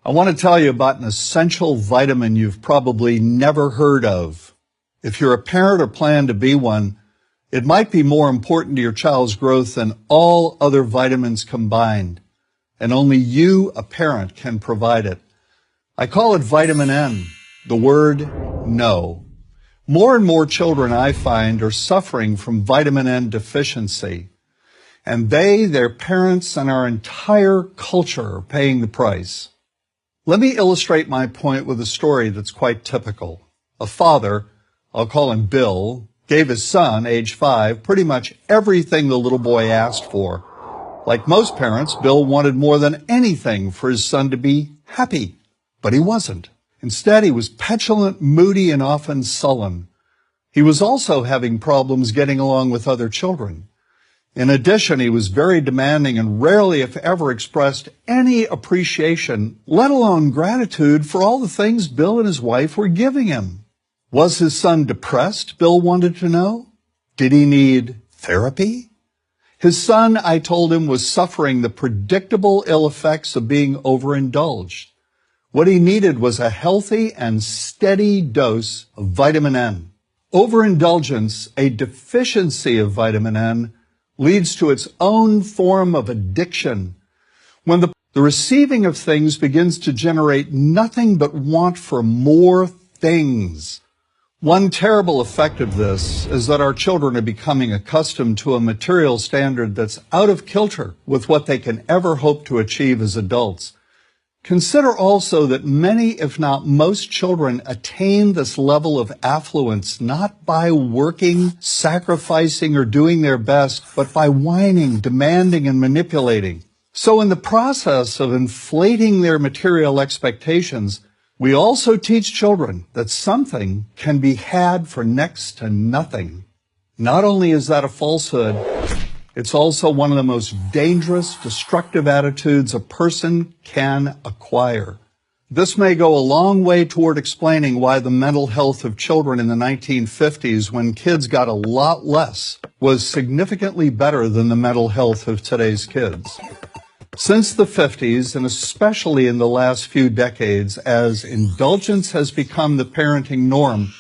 I want to tell you about an essential vitamin you've probably never heard of. If you're a parent or plan to be one, it might be more important to your child's growth than all other vitamins combined, and only you, a parent, can provide it. I call it vitamin N, the word no. More and more children, I find, are suffering from vitamin N deficiency, and they, their parents, and our entire culture are paying the price. Let me illustrate my point with a story that's quite typical. A father, I'll call him Bill, gave his son, age 5, pretty much everything the little boy asked for. Like most parents, Bill wanted more than anything for his son to be happy, but he wasn't. Instead, he was petulant, moody, and often sullen. He was also having problems getting along with other children. In addition, he was very demanding and rarely, if ever, expressed any appreciation, let alone gratitude, for all the things Bill and his wife were giving him. Was his son depressed, Bill wanted to know? Did he need therapy? His son, I told him, was suffering the predictable ill effects of being overindulged. What he needed was a healthy and steady dose of vitamin N. Overindulgence, a deficiency of vitamin N, leads to its own form of addiction. When the receiving of things begins to generate nothing but want for more things. One terrible effect of this is that our children are becoming accustomed to a material standard that's out of kilter with what they can ever hope to achieve as adults. Consider also that many, if not most, children attain this level of affluence not by working, sacrificing, or doing their best, but by whining, demanding, and manipulating. So in the process of inflating their material expectations, we also teach children that something can be had for next to nothing. Not only is that a falsehood, it's also one of the most dangerous, destructive attitudes a person can acquire. This may go a long way toward explaining why the mental health of children in the 1950s, when kids got a lot less, was significantly better than the mental health of today's kids. Since the 50s, and especially in the last few decades, as indulgence has become the parenting norm,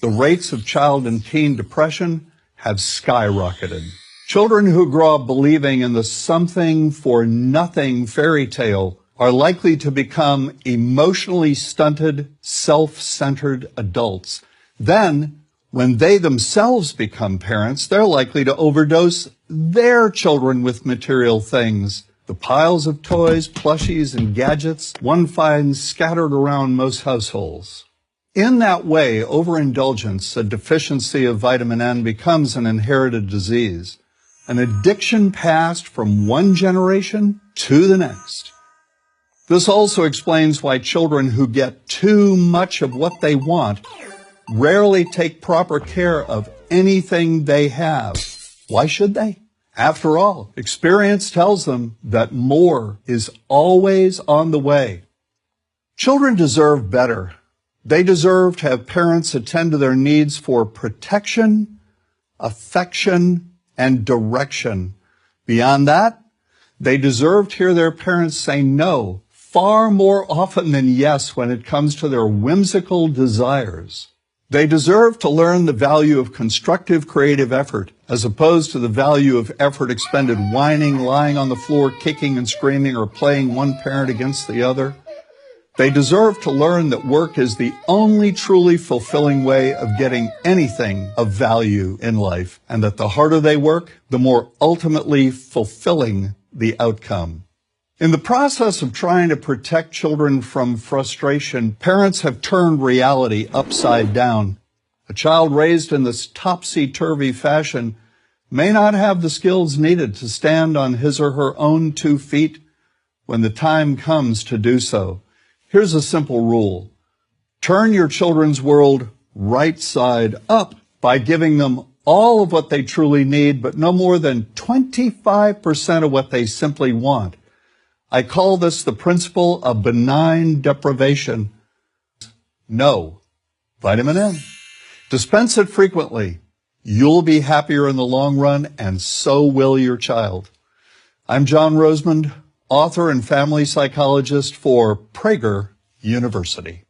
the rates of child and teen depression have skyrocketed. Children who grow up believing in the something for nothing fairy tale are likely to become emotionally stunted, self-centered adults. Then, when they themselves become parents, they're likely to overdose their children with material things. The piles of toys, plushies, and gadgets one finds scattered around most households. In that way, overindulgence, a deficiency of vitamin N, becomes an inherited disease. An addiction passed from one generation to the next. This also explains why children who get too much of what they want rarely take proper care of anything they have. Why should they? After all, experience tells them that more is always on the way. Children deserve better. They deserve to have parents attend to their needs for protection, affection, and direction. Beyond that, they deserve to hear their parents say no far more often than yes when it comes to their whimsical desires. They deserve to learn the value of constructive creative effort as opposed to the value of effort expended whining, lying on the floor, kicking and screaming, or playing one parent against the other. They deserve to learn that work is the only truly fulfilling way of getting anything of value in life, and that the harder they work, the more ultimately fulfilling the outcome. In the process of trying to protect children from frustration, parents have turned reality upside down. A child raised in this topsy-turvy fashion may not have the skills needed to stand on his or her own 2 feet when the time comes to do so. Here's a simple rule. Turn your children's world right side up by giving them all of what they truly need, but no more than 25% of what they simply want. I call this the principle of benign deprivation. No. Vitamin N. Dispense it frequently. You'll be happier in the long run, and so will your child. I'm John Rosemond, author and family psychologist for Prager University.